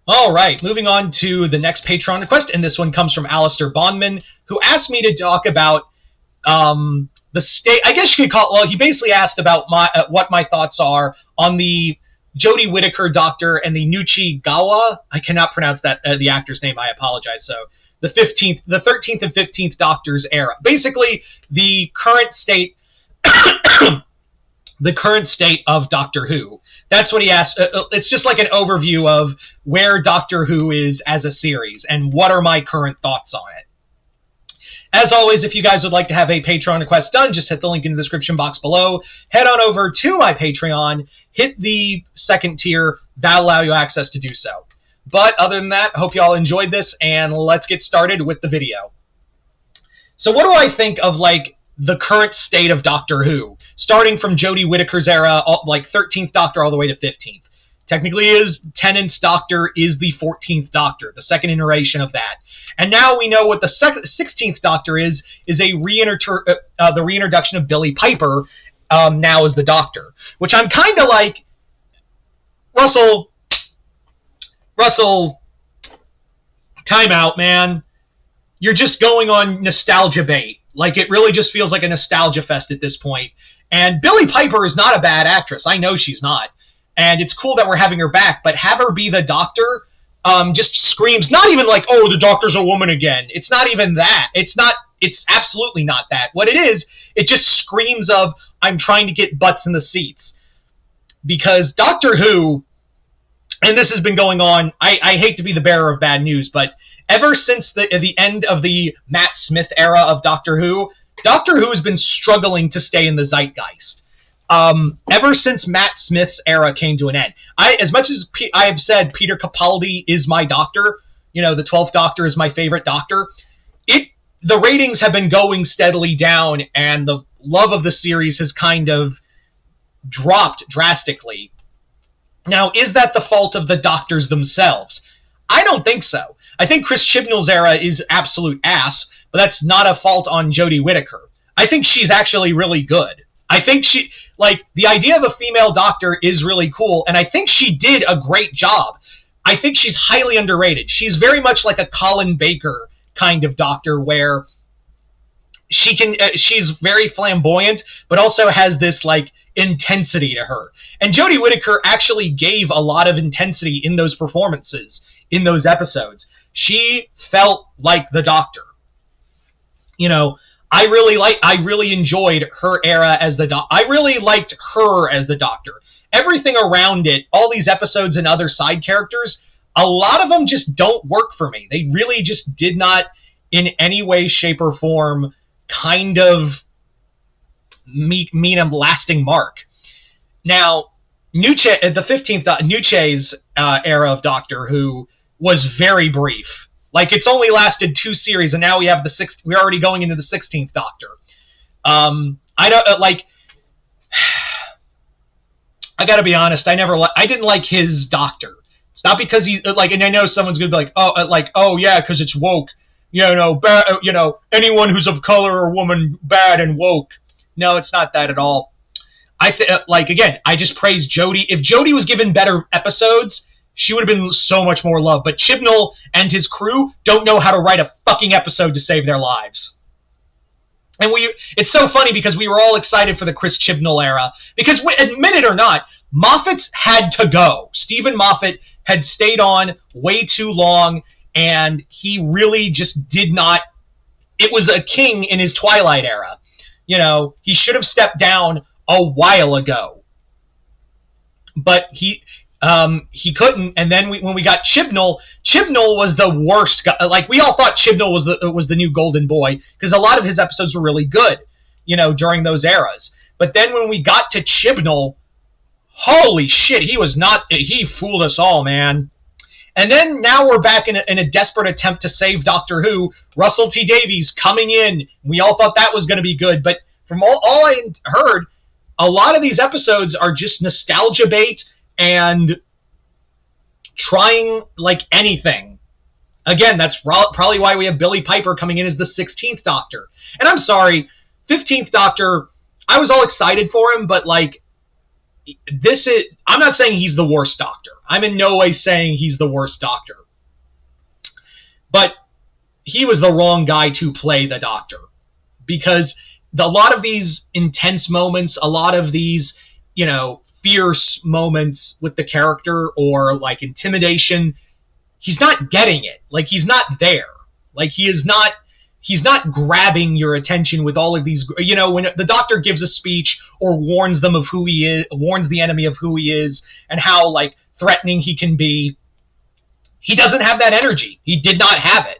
All right, moving on to the next Patreon request, and this one comes from Alistair Bondman, who asked me to talk about the state. I guess you could call it. Well, he basically asked about what my thoughts are on the Jodie Whittaker Doctor and the Nuchi Gawa. I cannot pronounce that the actor's name. I apologize. So the 13th and 15th Doctors era. Basically, the current state. The current state of Doctor Who. That's what he asked. It's just like an overview of where Doctor Who is as a series and what are my current thoughts on it. As always, if you guys would like to have a Patreon request done, just hit the link in the description box below. Head on over to my Patreon, hit the second tier. That'll allow you access to do so. But other than that, hope you all enjoyed this, and let's get started with the video. So what do I think of, like, the current state of Doctor Who, starting from Jodie Whittaker's era, like 13th Doctor all the way to 15th. Technically, Tennant's Doctor is the 14th Doctor, the second iteration of that. And now we know what the 16th Doctor is the reintroduction of Billie Piper now as the Doctor, which I'm kind of like, Russell, time out, man. You're just going on nostalgia bait. Like, it really just feels like a nostalgia fest at this point. And Billie Piper is not a bad actress. I know she's not. And it's cool that we're having her back, but have her be the Doctor just screams, not even like, oh, the Doctor's a woman again. It's not even that. It's absolutely not that. What it is, it just screams of, I'm trying to get butts in the seats. Because Doctor Who, and this has been going on, I hate to be the bearer of bad news, but ever since the end of the Matt Smith era of Doctor Who has been struggling to stay in the zeitgeist. Ever since Matt Smith's era came to an end. As much as I have said Peter Capaldi is my Doctor, the 12th Doctor is my favorite Doctor, the ratings have been going steadily down, and the love of the series has kind of dropped drastically. Now, is that the fault of the Doctors themselves? I don't think so. I think Chris Chibnall's era is absolute ass, but that's not a fault on Jodie Whittaker. I think she's actually really good. I think the idea of a female Doctor is really cool, and I think she did a great job. I think she's highly underrated. She's very much like a Colin Baker kind of Doctor, where she's very flamboyant, but also has this, like, intensity to her. And Jodie Whittaker actually gave a lot of intensity in those performances, in those episodes. She felt like the Doctor. I really enjoyed her era as the Doctor. I really liked her as the Doctor. Everything around it, all these episodes and other side characters, a lot of them just don't work for me. They really just did not, in any way, shape, or form, kind of mean a lasting mark. Now, Nuche, the 15th, Nuche's era of Doctor Who was very brief. Like, it's only lasted 2 series, and now we have we're already going into the 16th Doctor. I gotta be honest, I didn't like his Doctor. It's not because he's, like, and I know someone's gonna be like, oh yeah, because it's woke. Anyone who's of color or woman, bad and woke. No, it's not that at all. I just praise Jodie. If Jodie was given better episodes, she would have been so much more loved. But Chibnall and his crew don't know how to write a fucking episode to save their lives. And it's so funny because we were all excited for the Chris Chibnall era. Because, admit it or not, Moffat's had to go. Stephen Moffat had stayed on way too long, and he really just did not... It was a king in his Twilight era. He should have stepped down a while ago. But he couldn't, and then when we got Chibnall was the worst guy. Like, we all thought Chibnall was the new golden boy, because a lot of his episodes were really good, during those eras. But then when we got to Chibnall, holy shit, he fooled us all, man. And then now we're back in a desperate attempt to save Doctor Who. Russell T Davies coming in. We all thought that was going to be good, but from all I heard, a lot of these episodes are just nostalgia bait and trying, like, anything. Again, that's probably why we have Billie Piper coming in as the 16th Doctor. And I'm sorry, 15th Doctor, I was all excited for him, but, like, I'm not saying he's the worst Doctor. I'm in no way saying he's the worst Doctor. But he was the wrong guy to play the Doctor. Because a lot of these intense moments, a lot of these, fierce moments with the character or like intimidation, he's not getting it. Like, he's not there. Like, he's not grabbing your attention with all of these, when the Doctor gives a speech or warns them of who he is, warns the enemy of who he is and how like threatening he can be. He doesn't have that energy. He did not have it.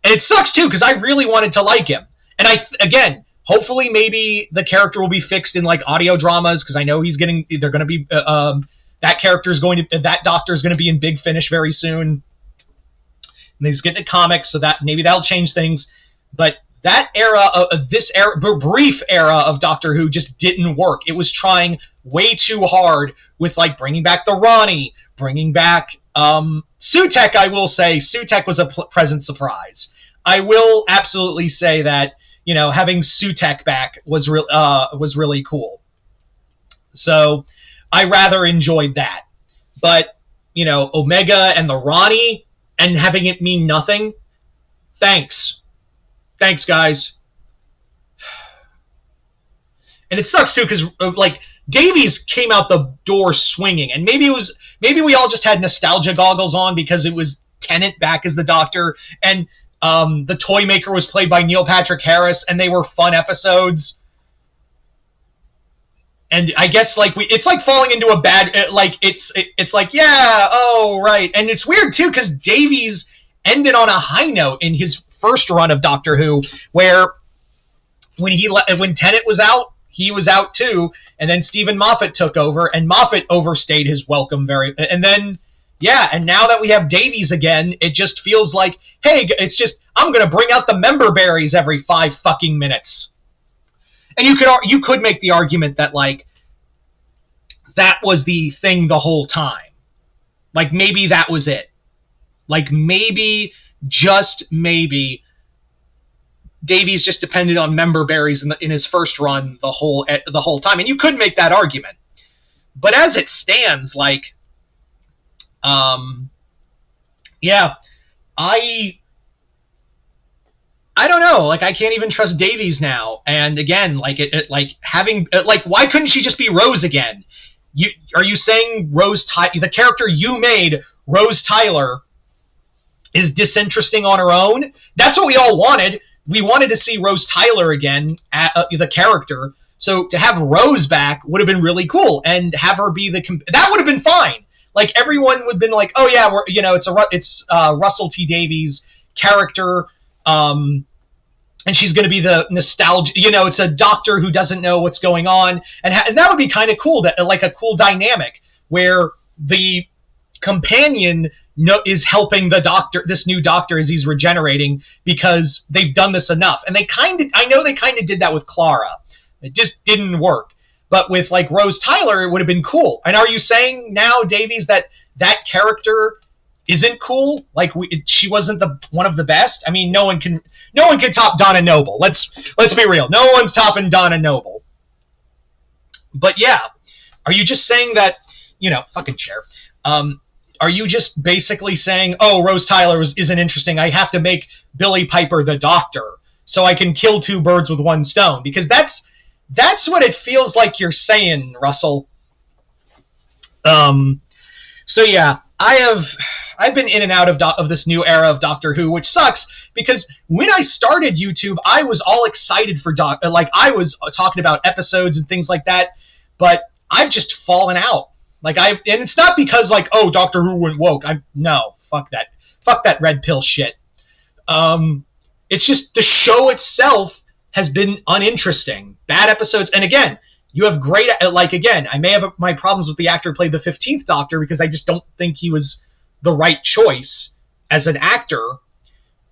And it sucks too, because I really wanted to like him. And hopefully maybe the character will be fixed in like audio dramas, because I know they're going to be, that Doctor is going to be in Big Finish very soon. And he's getting a comic, so that maybe that'll change things. But that brief era of Doctor Who just didn't work. It was trying way too hard with like bringing back the Ronnie, bringing back Sutekh. I will say Sutekh was a pleasant surprise. I will absolutely say that having Sutekh back was really cool. So I rather enjoyed that. But Omega and the Ronnie and having it mean nothing. Thanks, guys. And it sucks too, because like Davies came out the door swinging, and maybe we all just had nostalgia goggles on because it was Tennant back as the Doctor, and the Toymaker was played by Neil Patrick Harris, and they were fun episodes. And I guess like it's like falling into a bad it's like, yeah, oh right. And it's weird too, because Davies ended on a high note in his first run of Doctor Who, where when Tennant was out, he was out too, and then Stephen Moffat took over, and Moffat overstayed his welcome and then and now that we have Davies again, it just feels like, hey, it's just, I'm gonna bring out the member berries every 5 fucking minutes. And you could make the argument that like that was the thing the whole time. Like maybe that was it. Like maybe, just maybe, Davies just depended on member berries in his first run the whole time, and you could make that argument. But as it stands, like, I don't know. Like, I can't even trust Davies now. And again, like why couldn't she just be Rose again? Are you saying the character you made, Rose Tyler, is disinteresting on her own? That's what we all wanted. We wanted to see Rose Tyler again, the character. So to have Rose back would have been really cool, and have her be that would have been fine. Like, everyone would have been like, oh yeah, it's Russell T Davies character. And she's going to be the nostalgia, it's a Doctor who doesn't know what's going on. And that would be kind of cool, like a cool dynamic where the companion is helping the Doctor, this new Doctor, as he's regenerating, because they've done this enough. And I know they kind of did that with Clara. It just didn't work. But with like Rose Tyler, it would have been cool. And are you saying now, Davies, that character isn't cool? Like, she wasn't one of the best? I mean, no one can top Donna Noble. Let's be real. No one's topping Donna Noble. But yeah, are you just saying that, fucking chair. Are you just basically saying, oh, Rose Tyler isn't interesting, I have to make Billie Piper the Doctor so I can kill 2 birds with 1 stone? Because that's what it feels like you're saying, Russell. So yeah, I've been in and out of this new era of Doctor Who, which sucks, because when I started YouTube, I was all excited for I was talking about episodes and things like that, but I've just fallen out. And it's not because like, oh, Doctor Who went woke. No, fuck that red pill shit. It's just the show itself has been uninteresting. Bad episodes, and again, you have great, again, I may have my problems with the actor who played the 15th Doctor, because I just don't think he was the right choice as an actor.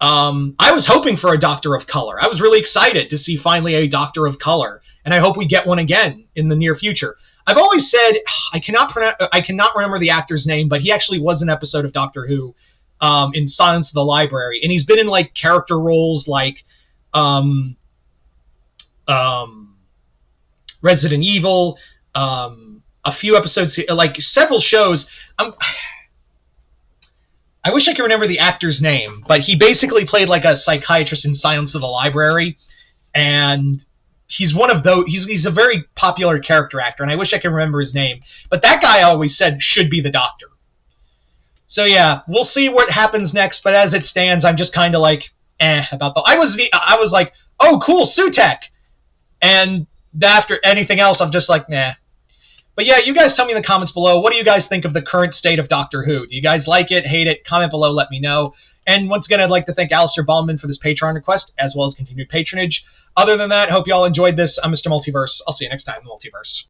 I was hoping for a Doctor of Color. I was really excited to see finally a Doctor of Color, and I hope we get one again in the near future. I've always said, I cannot remember the actor's name, but he actually was an episode of Doctor Who in Silence of the Library, and he's been in like character roles like Resident Evil, a few episodes, like several shows. I wish I could remember the actor's name, but he basically played like a psychiatrist in Silence of the Library, and he's one of those. He's a very popular character actor, and I wish I could remember his name. But that guy I always said should be the Doctor. So yeah, we'll see what happens next. But as it stands, I'm just kind of like about the. I was like, oh cool, Sutekh, and after anything else, I'm just like nah. But yeah, you guys tell me in the comments below, what do you guys think of the current state of Doctor Who? Do you guys like it, hate it? Comment below, let me know. And once again, I'd like to thank Alistair Ballman for this Patreon request, as well as continued patronage. Other than that, hope you all enjoyed this. I'm Mr. Multiverse. I'll see you next time in the Multiverse.